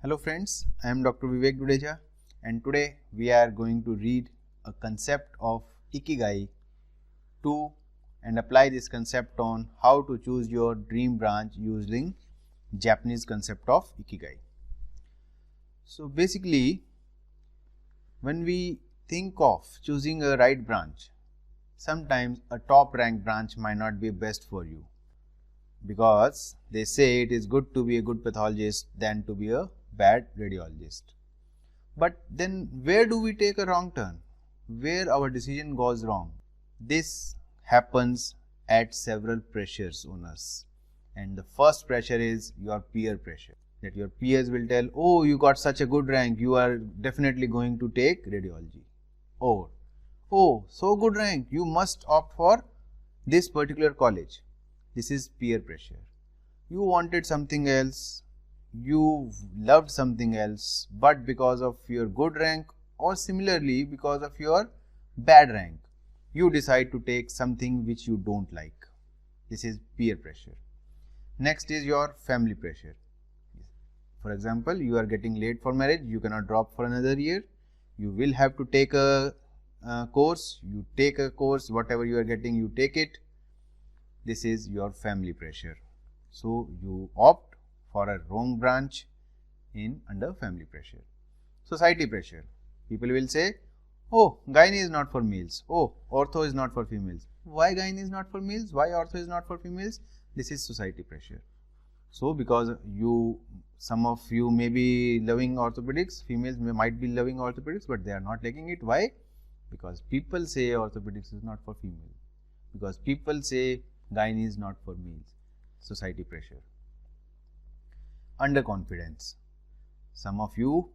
Hello friends, I am Dr. Vivek Dudeja and today we are going to read a concept of Ikigai and apply this concept on how to choose your dream branch using Japanese concept of Ikigai. So basically, when we think of choosing a right branch, sometimes a top rank branch might not be best for you because they say it is good to be a good pathologist than to be a bad radiologist. But then where do we take a wrong turn? Where our decision goes wrong? This happens at several pressures on us. And the first pressure is your peer pressure. That your peers will tell, oh, you got such a good rank, you are definitely going to take radiology. Or, oh, so good rank, you must opt for this particular college. This is peer pressure. You wanted something else, you loved something else, but because of your good rank or similarly because of your bad rank, you decide to take something which you don't like. This is peer pressure. Next is your family pressure. For example, you are getting late for marriage, you cannot drop for another year. You will have to take a course, you take a course, whatever you are getting, you take it. This is your family pressure. So you opt for a wrong branch under family pressure. Society pressure. People will say, oh, gynae is not for males. Oh, ortho is not for females. Why gynae is not for males? Why ortho is not for females? This is society pressure. So because some of you may be loving orthopedics, females might be loving orthopedics, but they are not taking it. Why? Because people say orthopedics is not for females. Because people say gynae is not for males. Society pressure. Underconfidence. Some of you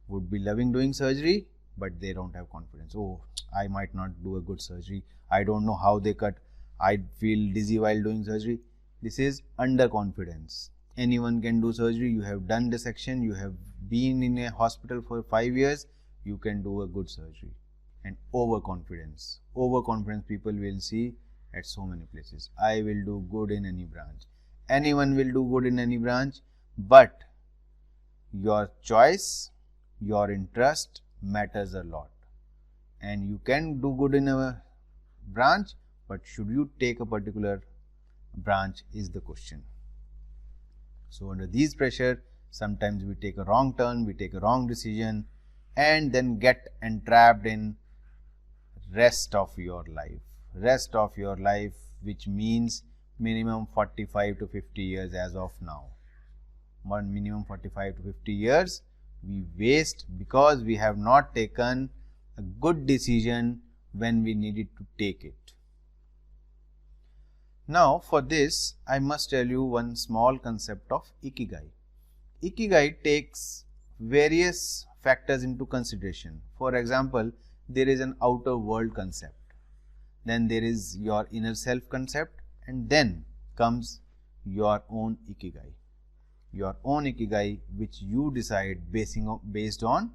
would be loving doing surgery, but they don't have confidence. Oh, I might not do a good surgery. I don't know how they cut. I feel dizzy while doing surgery. This is underconfidence. Anyone can do surgery. You have done dissection. You have been in a hospital for 5 years. You can do a good surgery. And overconfidence. Overconfidence people will see at so many places. I will do good in any branch. Anyone will do good in any branch, but your choice, your interest matters a lot. And you can do good in a branch, but should you take a particular branch is the question. So under these pressure, sometimes we take a wrong turn, we take a wrong decision and then get entrapped in rest of your life. Rest of your life, which means minimum 45 to 50 years as of now. Minimum 45 to 50 years we waste because we have not taken a good decision when we needed to take it. Now for this I must tell you one small concept of Ikigai. Ikigai takes various factors into consideration. For example, there is an outer world concept, then there is your inner self concept, and then comes your own Ikigai. Your own Ikigai which you decide based on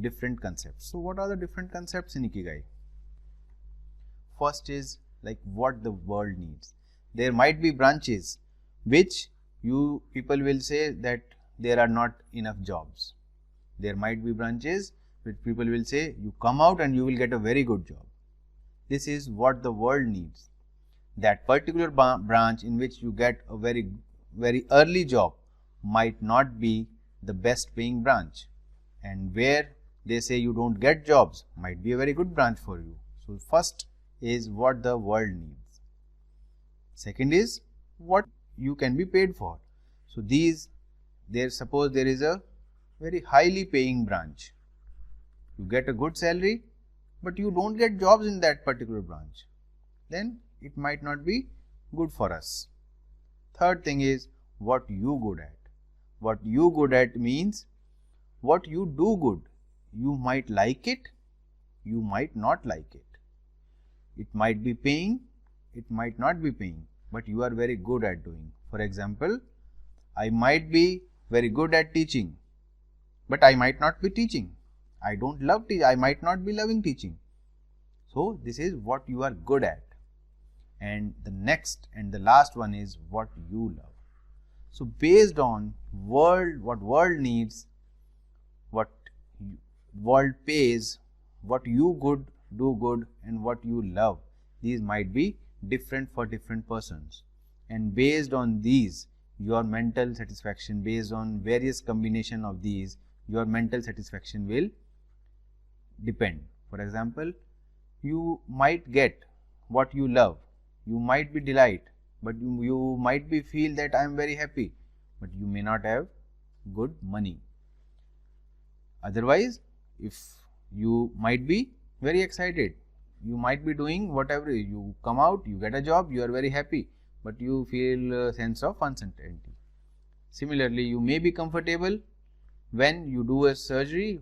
different concepts. So what are the different concepts in Ikigai? First is like what the world needs. There might be branches which people will say that there are not enough jobs. There might be branches which people will say you come out and you will get a very good job. This is what the world needs. That particular branch in which you get a very early job might not be the best paying branch, and where they say you don't get jobs might be a very good branch for you. So first is what the world needs. Second is what you can be paid for. So suppose there is a very highly paying branch. You get a good salary, but you don't get jobs in that particular branch. Then it might not be good for us. Third thing is what you good at. What you good at means what you do good. You might like it, you might not like it. It might be paying, it might not be paying, but you are very good at doing. For example, I might be very good at teaching, but I might not be teaching. I don't love teaching, I might not be loving teaching. So this is what you are good at. And the next and the last one is what you love. So based on what world needs, what world pays, what you do good, and what you love, these might be different for different persons, and based on these your mental satisfaction, based on various combination of these, your mental satisfaction will depend. For example, you might get what you love, you might be delight, but you might be feel that I am very happy, but you may not have good money. Otherwise, if you might be very excited, you might be doing whatever, you come out, you get a job, you are very happy, but you feel a sense of uncertainty. Similarly, you may be comfortable when you do a surgery,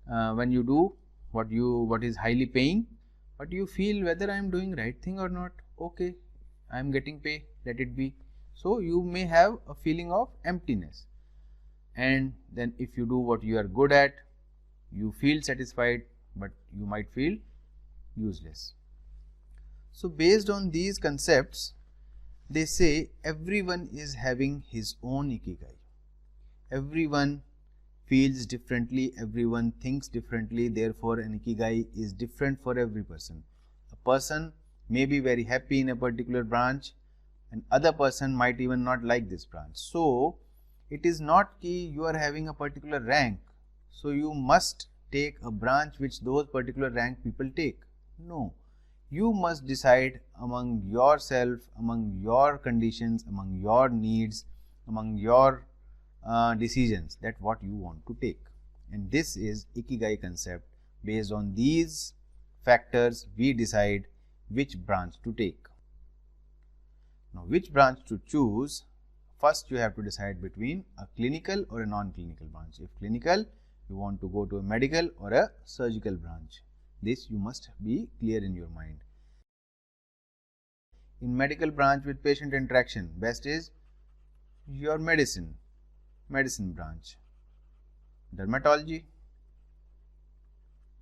when you do what is highly paying, but you feel whether I am doing right thing or not. Okay, I am getting pay, let it be. So you may have a feeling of emptiness, and then if you do what you are good at, you feel satisfied, but you might feel useless. So based on these concepts, they say everyone is having his own ikigai. Everyone feels differently, everyone thinks differently, therefore an ikigai is different for every person. A person may be very happy in a particular branch, and other person might even not like this branch. So it is not key you are having a particular rank, so you must take a branch which those particular rank people take. No, you must decide among yourself, among your conditions, among your needs, among your decisions, that what you want to take. And this is ikigai concept. Based on these factors, we decide which branch to take. Now, which branch to choose? First, you have to decide between a clinical or a non-clinical branch. If clinical, you want to go to a medical or a surgical branch. This you must be clear in your mind. In medical branch with patient interaction, best is your medicine branch. Dermatology,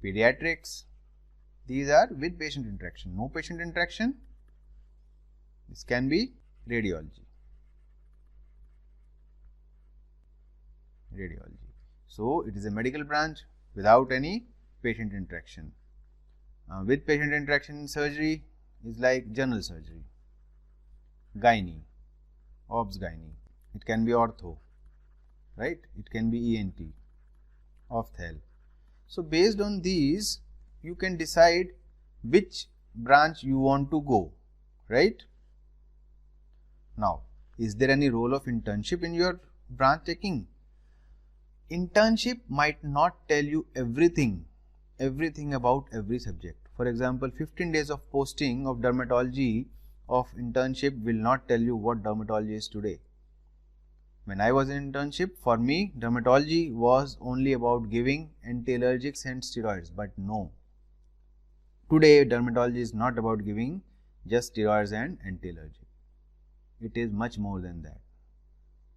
pediatrics, these are with patient interaction. No patient interaction, this can be radiology. So it is a medical branch without any patient interaction. With patient interaction, surgery is like general surgery, gynae, obs-gynae, it can be ortho, right? It can be ENT, opthal. So based on these, you can decide which branch you want to go, right? Now, is there any role of internship in your branch taking? Internship might not tell you everything about every subject. For example, 15 days of posting of dermatology of internship will not tell you what dermatology is today. When I was in internship, for me, dermatology was only about giving anti-allergics and steroids, but no. Today, dermatology is not about giving just steroids and anti-allergic. It is much more than that.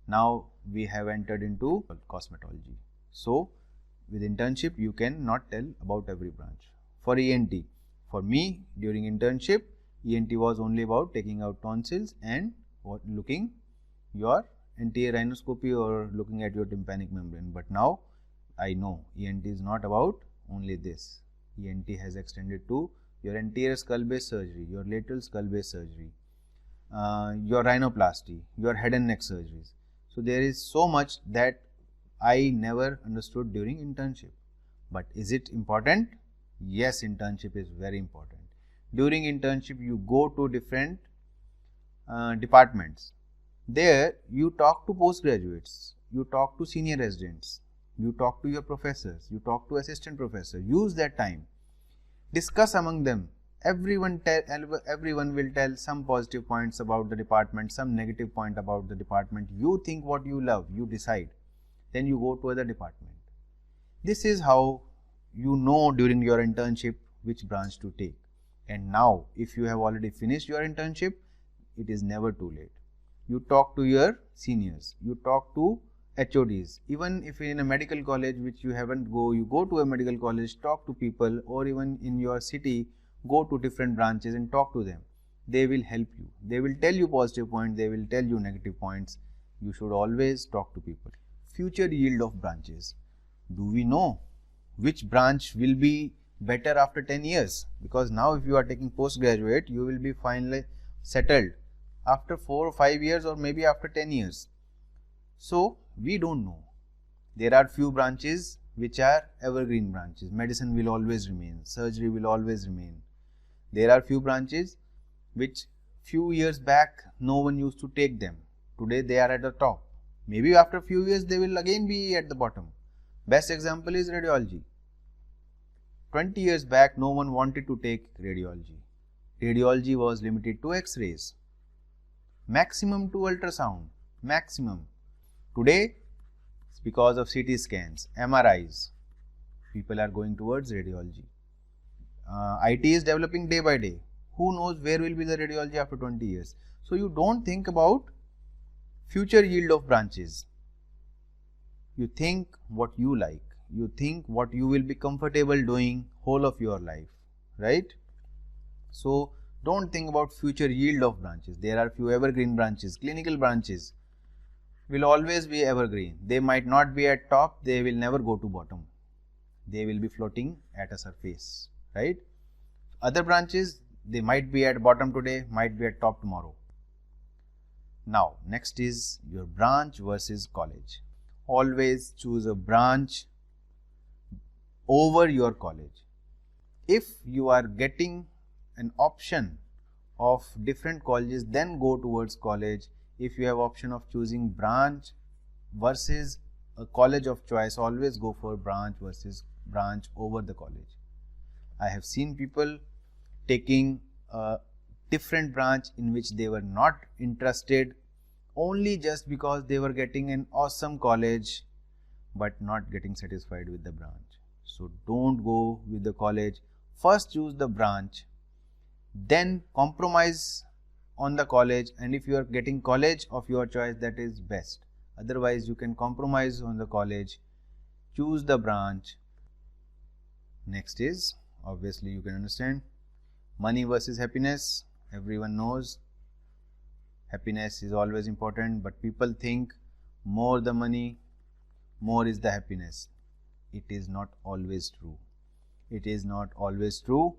Now, we have entered into cosmetology. So, with internship, you can not tell about every branch. For ENT, for me, during internship, ENT was only about taking out tonsils and looking your anterior rhinoscopy or looking at your tympanic membrane. But now, I know ENT is not about only this. ENT has extended to your anterior skull base surgery, your lateral skull base surgery, your rhinoplasty, your head and neck surgeries. So there is so much that I never understood during internship. But is it important? Yes, internship is very important. During internship, you go to different departments. There, you talk to postgraduates, you talk to senior residents, you talk to your professors, you talk to assistant professor. Use that time. Discuss among them. Everyone will tell some positive points about the department, some negative point about the department. You think what you love, you decide. Then you go to other department. This is how you know during your internship which branch to take. And now, if you have already finished your internship, it is never too late. You talk to your seniors, you talk to HODs. Even if in a medical college which you haven't you go to a medical college, talk to people, or even in your city, go to different branches and talk to them. They will help you. They will tell you positive points, they will tell you negative points. you should always talk to people. Future yield of branches. Do we know which branch will be better after 10 years? Because now if you are taking postgraduate, you will be finally settled after 4 or 5 years or maybe after 10 years. So we don't know. There are few branches which are evergreen branches. Medicine will always remain, surgery will always remain. There are few branches which few years back no one used to take them. Today they are at the top. Maybe after few years they will again be at the bottom. Best example is radiology. 20 years back no one wanted to take radiology. Radiology was limited to X-rays, maximum to ultrasound, maximum. Today, because of CT scans, MRIs, people are going towards radiology. IT is developing day by day. Who knows where will be the radiology after 20 years? So you don't think about future yield of branches. You think what you like. You think what you will be comfortable doing whole of your life, right? So don't think about future yield of branches. There are few evergreen branches, clinical branches will always be evergreen. They might not be at top, they will never go to bottom. They will be floating at a surface, right? Other branches, they might be at bottom today, might be at top tomorrow. Now, next is your branch versus college. Always choose a branch over your college. If you are getting an option of different colleges, then go towards college. If you have option of choosing branch versus a college of choice, always go for branch versus branch over the college. I have seen people taking a different branch in which they were not interested only just because they were getting an awesome college but not getting satisfied with the branch. So don't go with the college. First choose the branch, then compromise on the college, and if you are getting college of your choice, that is best. Otherwise you can compromise on the college, choose the branch. Next is, obviously you can understand, money versus happiness. Everyone knows happiness is always important, but people think more the money, more is the happiness. It is not always true. It is not always true.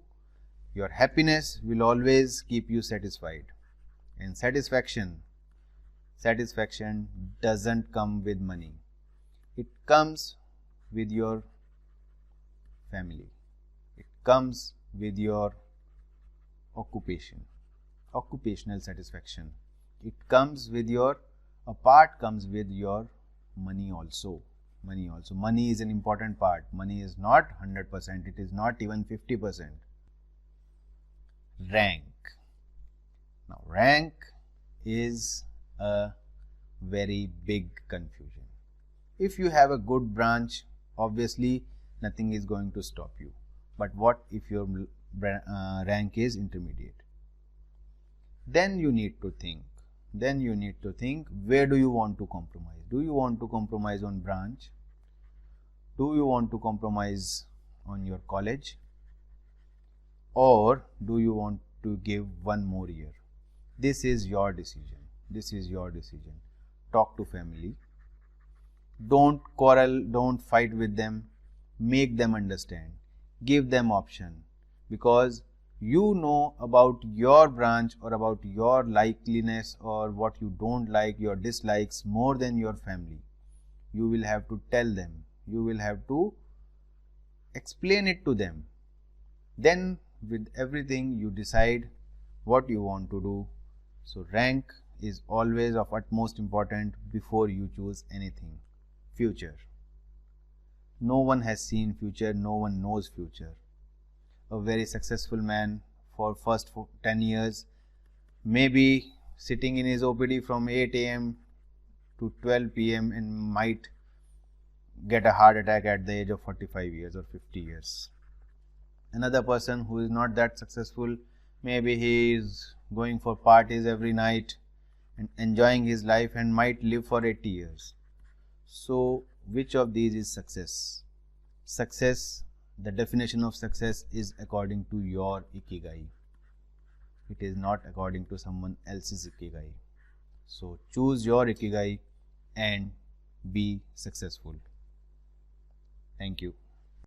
Your happiness will always keep you satisfied. And satisfaction doesn't come with money. It comes with your family. It comes with your occupation, occupational satisfaction. It comes with your, a part comes with your money also. Money is an important part. Money is not 100%. It is not even 50%. Rank. Now, rank is a very big confusion. If you have a good branch, obviously nothing is going to stop you. But what if your rank is intermediate? Then you need to think. Where do you want to compromise? Do you want to compromise on branch? Do you want to compromise on your college? Or do you want to give one more year? This is your decision. Talk to family. Don't quarrel, don't fight with them. Make them understand. Give them option. Because you know about your branch or about your likeliness or what you don't like, your dislikes more than your family. You will have to tell them. You will have to explain it to them. Then with everything you decide what you want to do. So rank is always of utmost important before you choose anything. Future. No one has seen future, no one knows future. A very successful man for first 10 years may be sitting in his OPD from 8 AM to 12 PM and might get a heart attack at the age of 45 years or 50 years. Another person who is not that successful, maybe he is going for parties every night and enjoying his life and might live for 80 years. So which of these is success? Success, the definition of success is according to your ikigai. It is not according to someone else's ikigai. So choose your ikigai, and be successful. Thank you.